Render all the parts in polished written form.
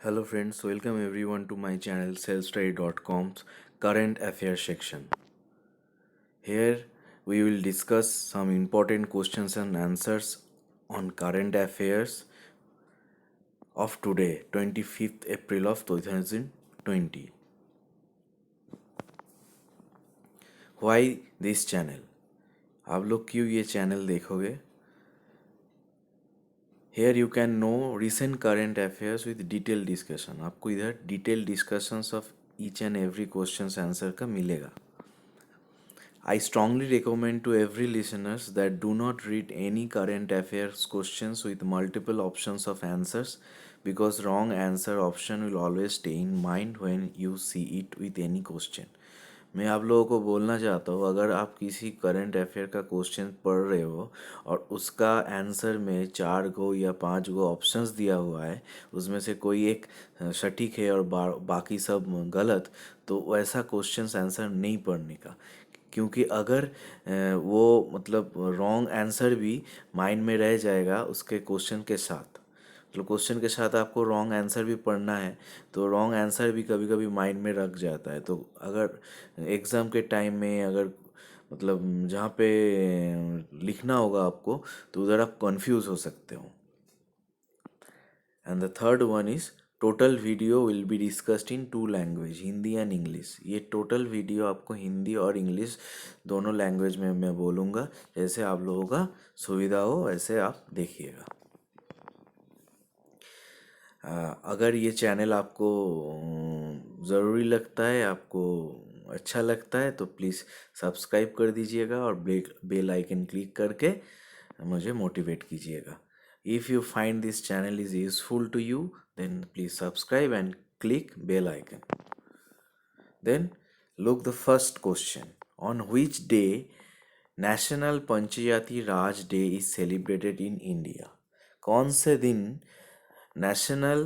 Hello friends, welcome everyone to my channel selfstudy.com's current affairs section. Here we will discuss some important questions and answers on current affairs of today, 25th April of 2020. Why this channel? आप लोग क्यों ये channel देखोगे? Here you can know recent current affairs with detailed discussion. आपको इधर detailed discussions of each and every questions answer का मिलेगा. I strongly recommend to every listeners that do not read any current affairs questions with multiple options of answers because wrong answer option will always stay in mind when you see it with any question. मैं आप लोगों को बोलना चाहता हूँ अगर आप किसी करंट अफेयर का क्वेश्चन पढ़ रहे हो और उसका आंसर में 4 गो या 5 गो ऑप्शंस दिया हुआ है उसमें से कोई एक सटीक है और बाकी सब गलत तो वैसा क्वेश्चंस आंसर नहीं पढ़ने का क्योंकि अगर वो मतलब रॉन्ग आंसर भी माइंड में रह जाएगा उसके क्वेश्चन के साथ मतलब क्वेश्चन के साथ आपको रॉन्ग आंसर भी पढ़ना है तो रॉन्ग आंसर भी कभी कभी माइंड में रख जाता है तो अगर एग्ज़ाम के टाइम में अगर मतलब जहाँ पे लिखना होगा आपको तो उधर आप कंफ्यूज हो सकते हो. And the third one is total video will be discussed in 2 language Hindi and English. ये टोटल वीडियो आपको हिंदी और इंग्लिश दोनों लैंग्वेज में मैं बोलूँगा जैसे आप लोगों का सुविधा हो वैसे आप देखिएगा. अगर ये चैनल आपको ज़रूरी लगता है आपको अच्छा लगता है तो प्लीज़ सब्सक्राइब कर दीजिएगा और बेल आइकन क्लिक करके मुझे मोटिवेट कीजिएगा. If you find this channel is useful to you, then please subscribe and click bell icon. Then look the first question. On which day National Panchayati Raj Day is celebrated in India? कौन से दिन national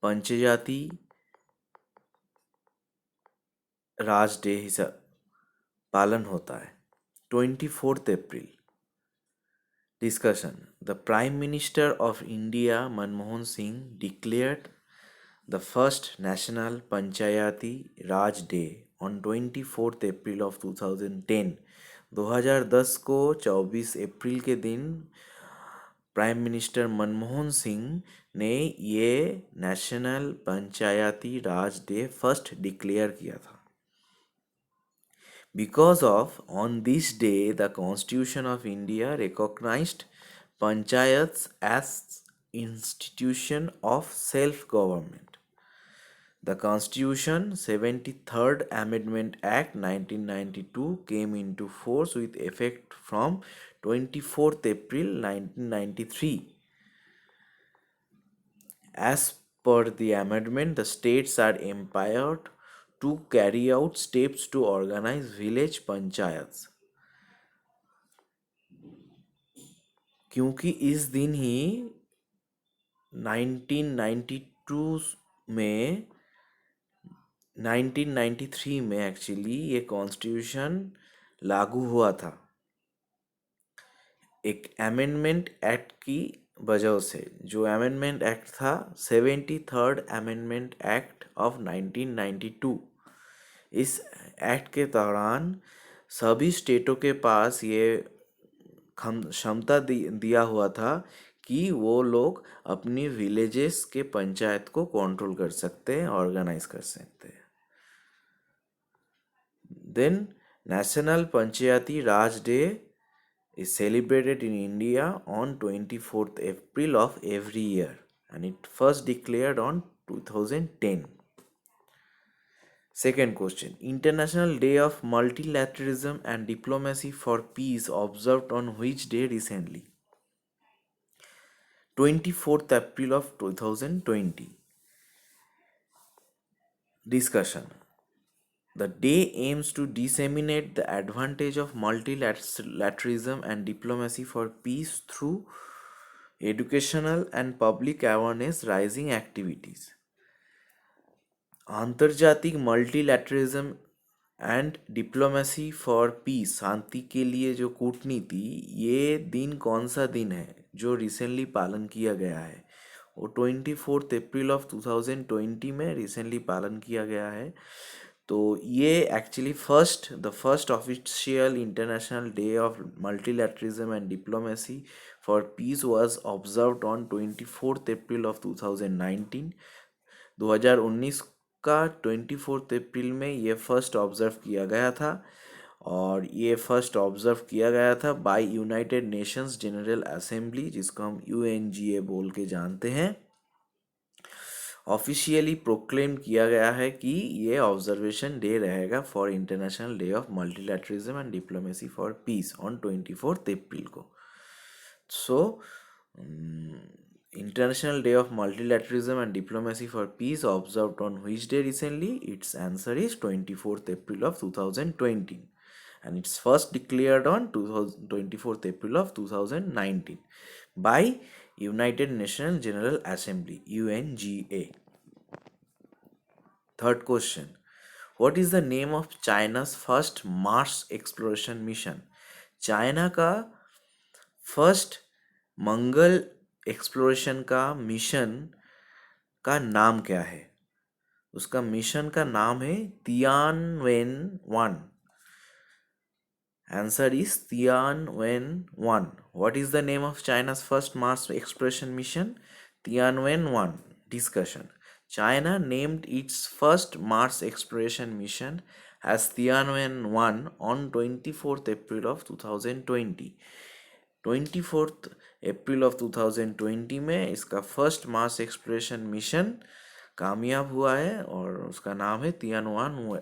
Panchayati Raj day पालन होता है? 24th April. Discussion. The Prime Minister of India Manmohan Singh declared the first National Panchayati Raj Day on 24th April of 2010. 2010 को 24 अप्रैल के दिन prime minister Manmohan Singh ने ये national Panchayati Raj day first declare किया था. Because of on this day the Constitution of India recognized panchayats as institution of self-government. The Constitution 73rd Amendment Act 1992 came into force with effect from 24th April 1993. As per the amendment, the states are empowered to carry out steps to organize village panchayats. क्योंकि इस दिन ही 1992 में 1993 में actually ये constitution लागू हुआ था एक अमेंडमेंट एक्ट की वजह से. जो अमेंडमेंट एक्ट था 73rd अमेंडमेंट एक्ट ऑफ 1992. इस एक्ट के दौरान सभी स्टेटों के पास ये क्षमता दिया हुआ था कि वो लोग अपनी विलेजेस के पंचायत को कंट्रोल कर सकते हैं ऑर्गेनाइज कर सकते हैं. Then national Panchayati Raj day is celebrated in India on 24th April of every year and it first declared on 2010. Second question. International Day of Multilateralism and Diplomacy for Peace observed on which day recently? 24th April of 2020. Discussion. The day aims to disseminate the advantage of multilateralism and diplomacy for peace through educational and public awareness raising activities. आंतरजातिक multilateralism and diplomacy for peace शांति के लिए जो कूटनीति ये दिन कौन सा दिन है जो रिसेंटली पालन किया गया है वो 24 अप्रैल ऑफ 2020 में रिसेंटली पालन किया गया है। तो ये actually the first official international day of मल्टीलैटरिज्म and diplomacy for piece was observed on 24 April of 2019। 2019 का 24 अप्रैल में ये फर्स्ट ऑब्जर्व किया गया था, और ये फर्स्ट ऑब्जर्व किया गया था by United Nations General Assembly, जिसको हम यूएनजीए बोल के जानते हैं। ऑफिशियली प्रोक्लेम किया गया है कि ये ऑब्जर्वेशन डे रहेगा for international day of मल्टीलैटरिज्म and diplomacy for piece on 24 April को। सो International Day of Multilateralism and Diplomacy for Peace observed on which day recently? Its answer is 24th April of 2020, and it's first declared on 24th April of 2019 by United Nations General Assembly UNGA. Third question. What is the name of China's first Mars exploration mission? China का first मंगल exploration का mission का नाम क्या है? उसका mission का नाम है Tianwen one. Answer is Tianwen one. What is the name of China's first Mars exploration mission? Tianwen one. Discussion. China named its first Mars exploration mission as Tianwen-1 on 24th April of 2020. 24th April of 2020 में इसका first Mars exploration mission कामयाब हुआ है, और उसका नाम है Tianwen.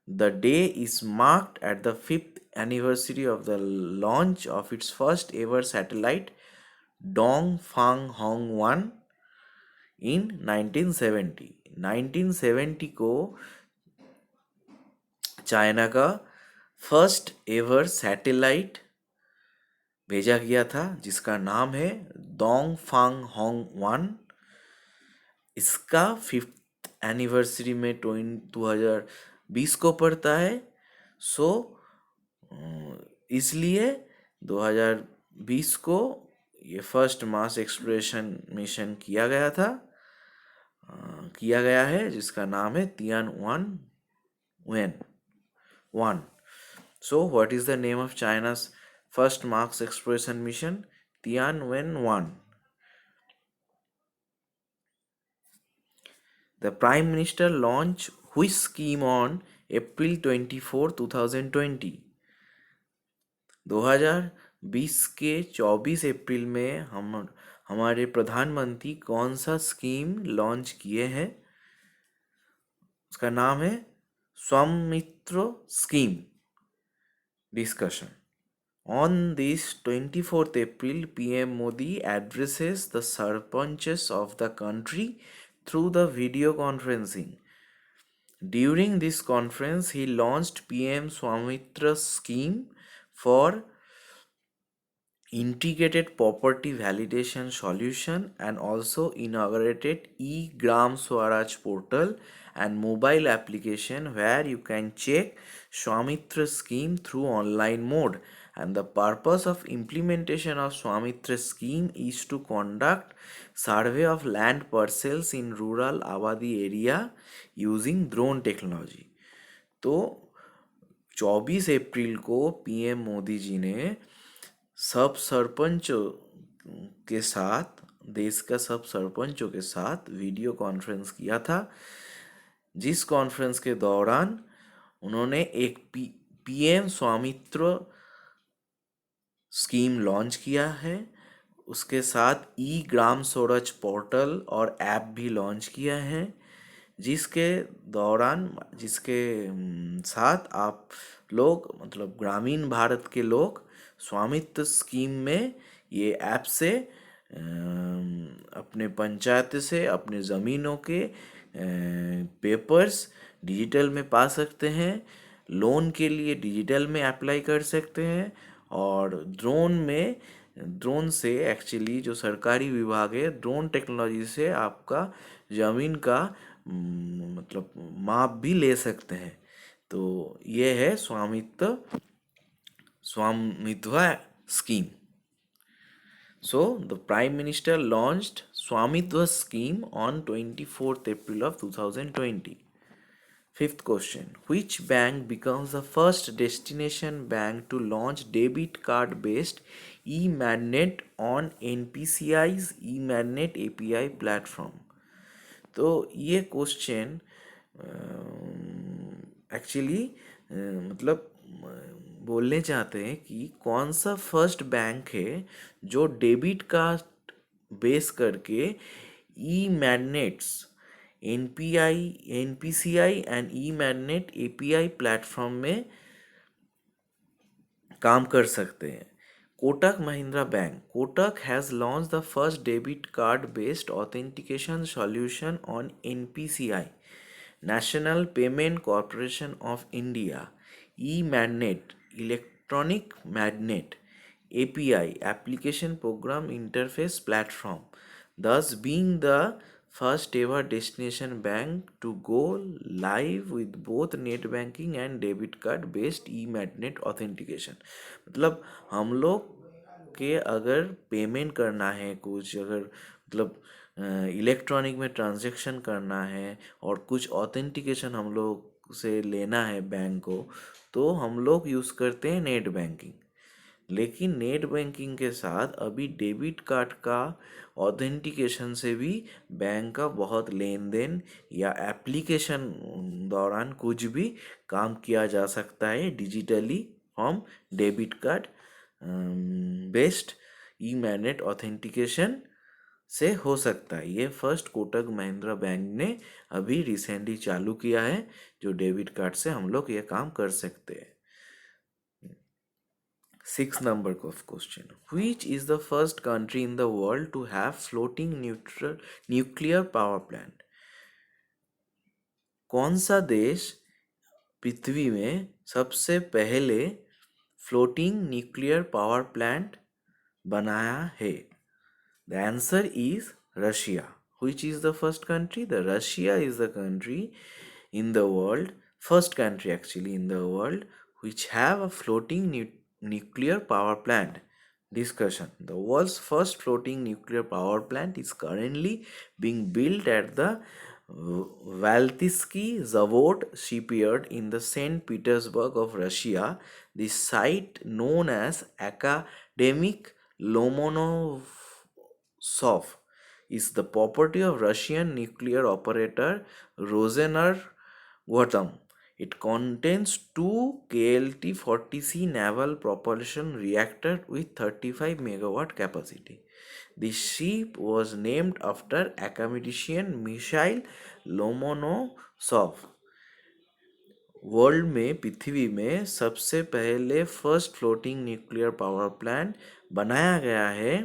The day is marked at the 5th anniversary of the launch of its first ever satellite Dongfang one in 1970। 1970 को चाइना का फर्स्ट एवर सैटेलाइट भेजा गया था, जिसका नाम है डोंगफांग-1। इसका 5th एनिवर्सरी में 2020 को पड़ता है। सो इसलिए 2020 को ये फर्स्ट मास एक्सप्लोरेशन मिशन किया गया है, जिसका नाम है Tianwen one. So what is the name of China's first Mars exploration mission? Tianwen-1. The Prime Minister launched which scheme on April 24, 2020? 2020 के 24 अप्रैल में हमारे प्रधानमंत्री कौन सा स्कीम लॉन्च किए हैं? उसका नाम है स्वामित्व scheme. Discussion. On this 24th April, PM Modi addresses the sarpanches of the country through the video conferencing. During this conference, he launched PM Swamitra scheme for integrated property validation solution, and also inaugurated e-Gram Swaraj portal and mobile application where you can check Swamitra scheme through online mode. And the purpose of implementation of Swamitra scheme is to conduct survey of land parcels in rural Abadi area using drone technology. तो 24 April को PM Modi ji ने सब सरपंचों के साथ, देश का सब सरपंचों के साथ वीडियो कॉन्फ्रेंस किया था, जिस कॉन्फ्रेंस के दौरान उन्होंने एक पीएम स्वामित्व स्कीम लॉन्च किया है। उसके साथ ई ग्राम स्वराज पोर्टल और ऐप भी लॉन्च किया है, जिसके साथ आप लोग, मतलब ग्रामीण भारत के लोग, स्वामित्व स्कीम में ये ऐप से अपने पंचायत से अपने ज़मीनों के पेपर्स डिजिटल में पा सकते हैं, लोन के लिए डिजिटल में अप्लाई कर सकते हैं, और ड्रोन से एक्चुअली जो सरकारी विभाग है, ड्रोन टेक्नोलॉजी से आपका ज़मीन का मतलब माप भी ले सकते हैं। तो ये है स्वामित्व scheme. So the Prime Minister launched Swamitva scheme on 24th April of 2020. Fifth question. Which bank becomes the first destination bank to launch debit card based e-magnet on NPCI's e-magnet API platform? तो ये question actually मतलब बोलने चाहते हैं कि कौन सा first bank है जो डेबिट कार्ड बेस करके e magnets NPI NPCI and e magnet API platform में काम कर सकते हैं. Kotak Mahindra Bank. Kotak has launched the first debit card based authentication solution on NPCI, National Payment Corporation of India, e-Magnet, Electronic Magnet, API, Application Program Interface Platform, thus being the first ever destination bank to go live with both net banking and debit card based e-magnet authentication. मतलब हम लोग के अगर payment करना है कुछ, अगर मतलब इलेक्ट्रॉनिक में ट्रांजैक्शन करना है और कुछ ऑथेंटिकेशन हम लोग से लेना है बैंक को, तो हम लोग यूज़ करते हैं नेट बैंकिंग. लेकिन नेट बैंकिंग के साथ अभी डेबिट कार्ड का ऑथेंटिकेशन से भी बैंक का बहुत लेन देन या एप्लीकेशन दौरान कुछ भी काम किया जा सकता है digitally from debit card based E magnet authentication से हो सकता है. ये फर्स्ट कोटक महिंद्रा बैंक ने अभी रिसेंटली चालू किया है, जो डेबिट कार्ड से हम लोग ये काम कर सकते हैं. 6 number of question. Which is the first country in the world to have floating neutral nuclear power plant? कौन सा देश पृथ्वी में सबसे पहले फ्लोटिंग न्यूक्लियर पावर प्लांट बनाया है? The answer is Russia. Which is the first country? The Russia is the country in the world, first country actually in the world, which have a floating nuclear power plant. Discussion. The world's first floating nuclear power plant is currently being built at the Valtysky Zavod shipyard in the St. Petersburg of Russia. The site, known as Academic Lomonosov, is the property of Russian nuclear operator Rosenergoatom. It contains two KLT-40C naval propulsion reactor with 35 megawatt capacity. The ship was named after academician Mikhail Lomonosov. World में, पृथ्वी में सबसे पहले first floating nuclear power plant बनाया गया है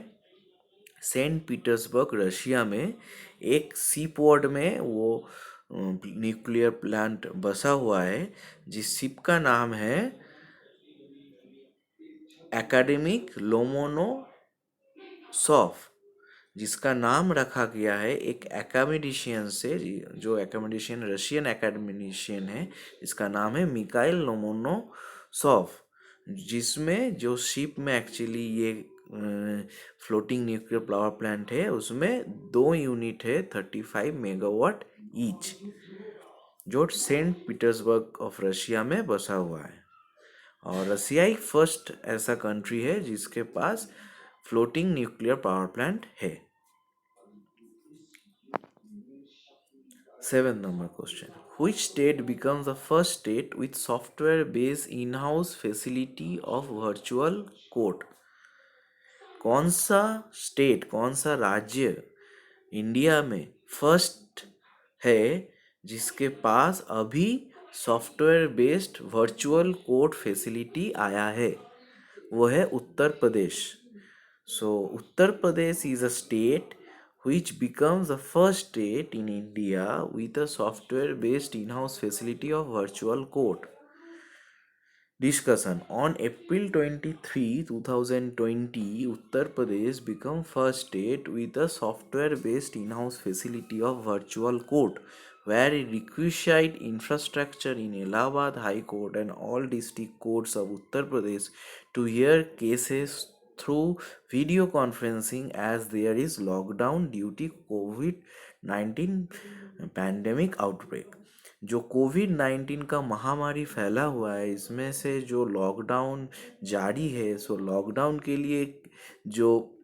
Saint Petersburg Russia में. एक सी port में वो न्यूक्लियर प्लांट बसा हुआ है, जिस शिप का नाम है एकेडमिक लोमोनोसॉव, जिसका नाम रखा गया है एक एकेडमिशियन से, जो एकेडमिशियन रशियन एकेडमिशियन है, इसका नाम है मिकाइल लोमोनोसॉव. जिसमें जो शिप में एक्चुअली ये फ्लोटिंग न्यूक्लियर पावर प्लांट है, उसमें 2 यूनिट है 35 मेगावाट ईच, जो सेंट पीटर्सबर्ग ऑफ रशिया में बसा हुआ है. और रशिया ही फर्स्ट ऐसा कंट्री है जिसके पास फ्लोटिंग न्यूक्लियर पावर प्लांट है. 7th number question. Which state becomes the first state with software based in-house facility of virtual court? कौन सा स्टेट, कौन सा राज्य इंडिया में फर्स्ट है जिसके पास अभी software based virtual court facility आया है? वो है Uttar Pradesh. So Uttar Pradesh is a state which becomes the first state in India with a software based in-house facility of virtual court. Discussion. On April 23, 2020, Uttar Pradesh became first state with a software-based in-house facility of virtual court, where a requisite infrastructure in Allahabad High Court and all district courts of Uttar Pradesh to hear cases through video conferencing as there is lockdown due to COVID-19 pandemic outbreak. जो कोविड-19 का महामारी फैला हुआ है, इसमें से जो lockdown जारी है, सो लॉकडाउन के लिए जो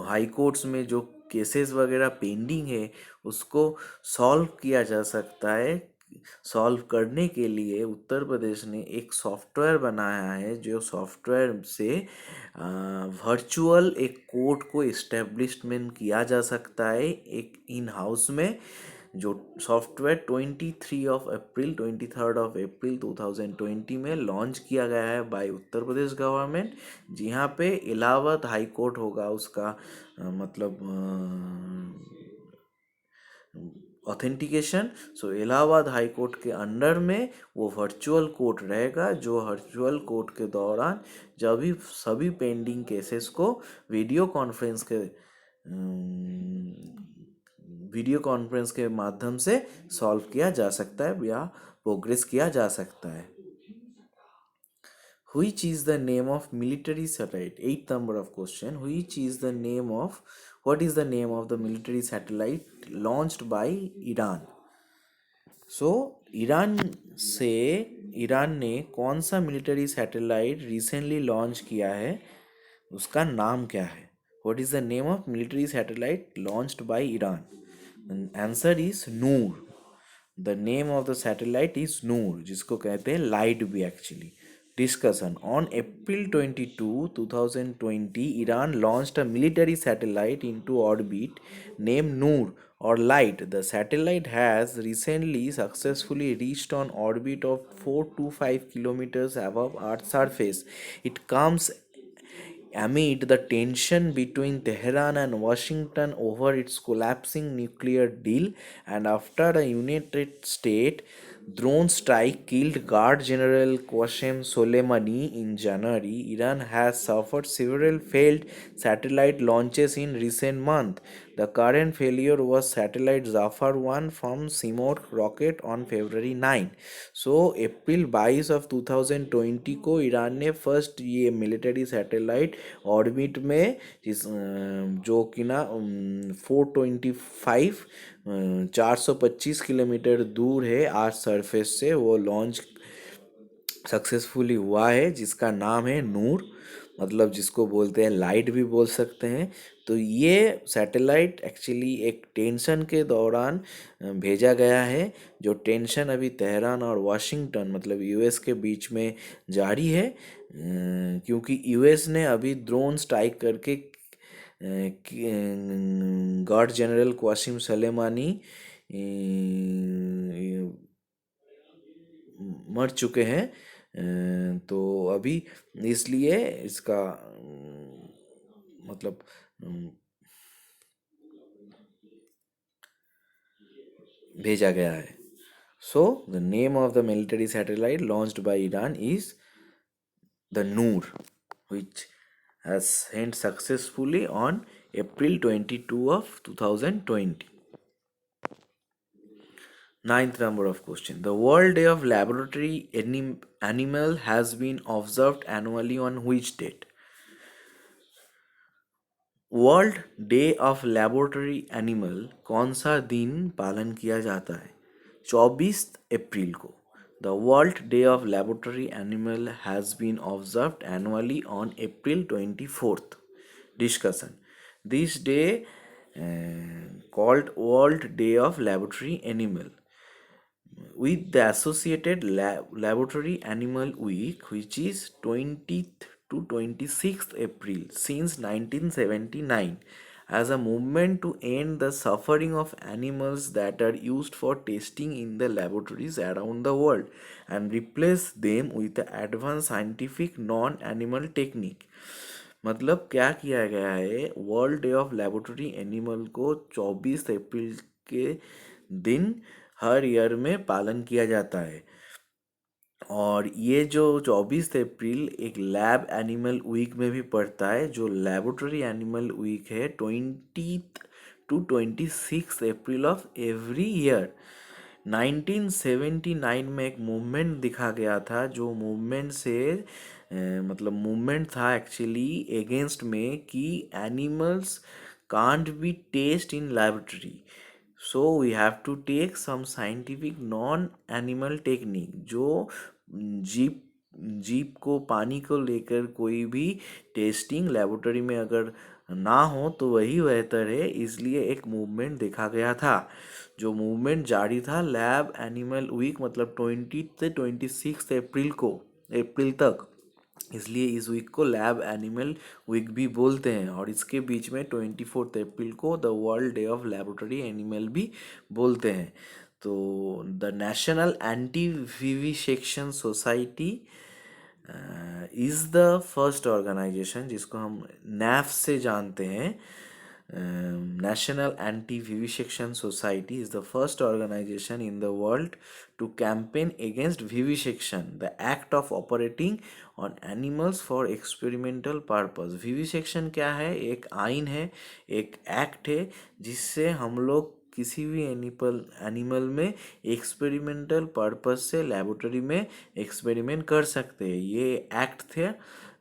हाई कोर्ट्स में जो केसेस वगैरह पेंडिंग है उसको सॉल्व किया जा सकता है। सॉल्व करने के लिए उत्तर प्रदेश ने एक सॉफ्टवेयर बनाया है, जो सॉफ्टवेयर से वर्चुअल एक कोर्ट को इस्टेब्लिशमेंट किया जा सकता है एक इन हाउस में। जो सॉफ्टवेयर 23 2020 में लॉन्च किया गया है बाय उत्तर प्रदेश गवर्नमेंट, जहाँ पे इलाहाबाद हाई कोर्ट होगा उसका मतलब ऑथेंटिकेशन। सो इलाहाबाद हाई कोर्ट के अंडर में वो वर्चुअल कोर्ट रहेगा, जो वर्चुअल कोर्ट के दौरान जब भी सभी पेंडिंग केसेस को वीडियो कॉन्फ्रेंस के माध्यम से सॉल्व किया जा सकता है या प्रोग्रेस किया जा सकता है। Which is the name of military satellite? 8th number of question. What is the name of the military satellite launched by Iran? So Iran ने कौन सा मिलिट्री सैटेलाइट रिसेंटली लॉन्च किया है, उसका नाम क्या है? What is the name of military satellite launched by Iran? Answer is Noor. The name of the satellite is Noor, जिसको कहते हैं लाइट भी actually. Discussion. On April 22, 2020, Iran launched a military satellite into orbit named Noor or Light. The satellite has recently successfully reached an orbit of 425 kilometers above Earth's surface. It comes amid the tension between Tehran and Washington over its collapsing nuclear deal, and after a United States drone strike killed Guard General Qasem Soleimani in January, Iran has suffered several failed satellite launches in recent months. The current failure was satellite Zafar 1 from Simorgh rocket on February 9. So April 22 of 2020 को Iran ने first ये military satellite orbit में जो कि ना 425 kilometre दूर है आर्थ सरफेस से, वो लॉन्च सक्सेसफुली हुआ है, जिसका नाम है नूर, मतलब जिसको बोलते हैं लाइट भी बोल सकते हैं। तो ये सैटेलाइट एक्चुअली एक टेंशन के दौरान भेजा गया है, जो टेंशन अभी तेहरान और वाशिंगटन मतलब यूएस के बीच में जारी है, क्योंकि यूएस ने अभी ड्रोन स्ट्राइक करके गार्ड जनरल क़ासिम सुलेमानी मर चुके हैं। तो अभी इसलिए इसका मतलब भेजा गया है। So the name of the military satellite launched by Iran is the Noor, which has sent successfully on April 22 of 2020. 9th number of question. The World Day of Laboratory Animal has been observed annually on which date? World day of laboratory animal कौन सा दिन पालन किया जाता है? 24 April को। The world day of laboratory animal has been observed annually on April 24th. Discussion. This day called World Day of Laboratory Animal with the associated Laboratory Animal Week, which is 20th to 26th April since 1979, as a movement to end the suffering of animals that are used for testing in the laboratories around the world and replace them with the advanced scientific non-animal technique. मतलब क्या किया गया है, world day of laboratory animal को 24 अप्रैल के दिन हर year में पालन किया जाता है, और ये जो 24 अप्रैल एक लैब एनिमल वीक में भी पड़ता है। जो लेबोरेटरी एनिमल वीक है 20 to 26 April of every year. 1979 में एक मूवमेंट दिखा गया था, जो मूवमेंट से मतलब मूवमेंट था एक्चुअली अगेंस्ट में कि animals can't be test in laboratory, so we have to take some scientific non animal technique. जो जीप जीप को पानी को लेकर कोई भी टेस्टिंग लेबोरेटरी में अगर ना हो तो वही बेहतर है, इसलिए एक मूवमेंट देखा गया था। जो मूवमेंट जारी था लैब एनिमल वीक, मतलब 20 से 26 अप्रैल तक, इसलिए इस वीक को लैब एनिमल वीक भी बोलते हैं। और इसके बीच में 24 अप्रैल को the world day of laboratory animal भी बोलते हैं। तो the national anti vivisection society is the first organisation, जिसको हम नैफ से जानते हैं। National Anti-Vivisection Society is the first organization in the world to campaign against vivisection, the act of operating on animals for experimental purpose। vivisection क्या है? एक आइन है, एक एक्ट है जिससे हम लोग किसी भी एनिमल में एक्सपेरिमेंटल पर्पस से लेबोरेटरी में एक्सपेरिमेंट कर सकते हैं। ये एक्ट थे,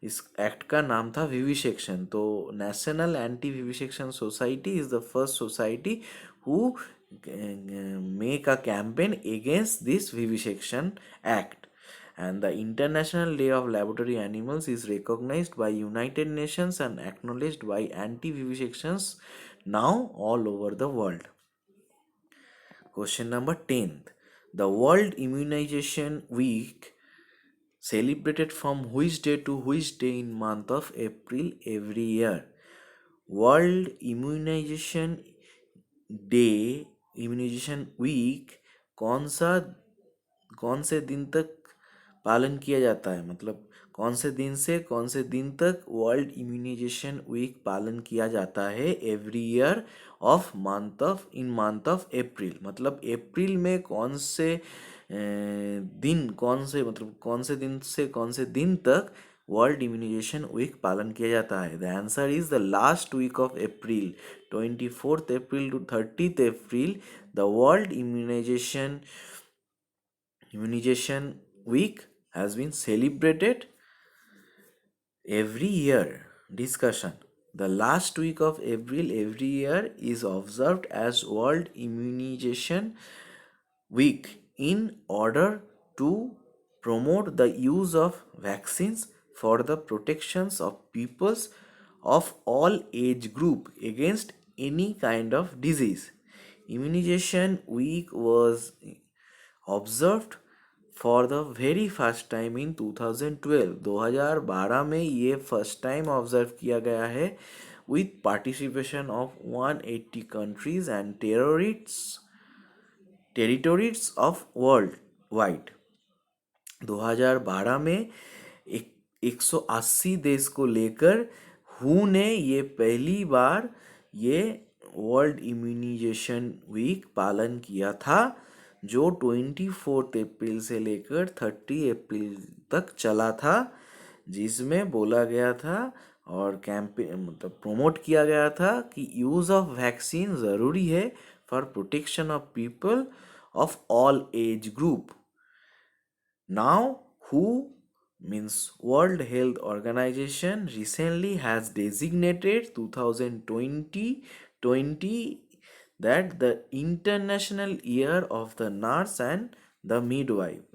इस एक्ट का नाम था विविसेक्शन। तो national anti vivisection society is the first society who make a campaign against this vivisection act. And the International Day of Laboratory Animals is recognized by United Nations and acknowledged by anti-vivisections now all over the world. Question number 10th. The World Immunization Week celebrated from which day to which day in month of April every year? World Immunization Day, immunisation week कौन से दिन तक पालन किया जाता है, मतलब कौन से दिन से कौन से दिन तक वर्ल्ड इम्यूनाइजेशन वीक पालन किया जाता है? Every year of month of April, मतलब अप्रैल में कौन से दिन, कौन से दिन से कौन से दिन तक वर्ल्ड इम्यूनाइजेशन वीक पालन किया जाता है? The answer is the last week of April, 24 April to 30 April. The world immunization week has been celebrated every year. Discussion: the last week of April every year is observed as World Immunization Week in order to promote the use of vaccines for the protections of peoples of all age group against any kind of disease. Immunization week was observed for the very first time in 2012, 2012 में ये first time observe किया गया है with participation of 180 countries and territories of world wide. 2012 में 180 देश को लेकर who ने ये पहली बार ये वर्ल्ड इम्यूनाइजेशन वीक पालन किया था, जो 24 अप्रैल से लेकर 30 अप्रैल तक चला था, जिसमें बोला गया था और कैंपेन मतलब प्रोमोट किया गया था कि यूज़ ऑफ वैक्सीन ज़रूरी है for protection of people of all age group. Now, WHO means World Health Organization recently has designated 2020 that the International Year of the Nurse and the Midwife।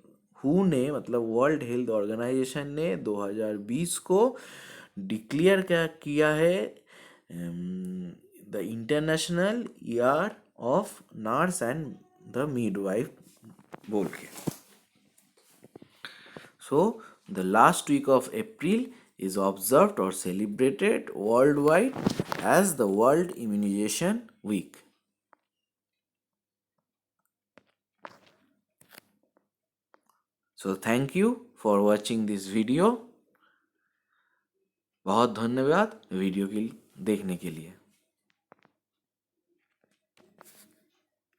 WHO ने मतलब world health organisation ने 2020 को declare क्या किया है the international year of nurse and the midwife बोल के। So, the last week of April is observed or celebrated worldwide as the World Immunization Week. So, thank you for watching this video. बहुत धन्यवाद video के देखने के लिए।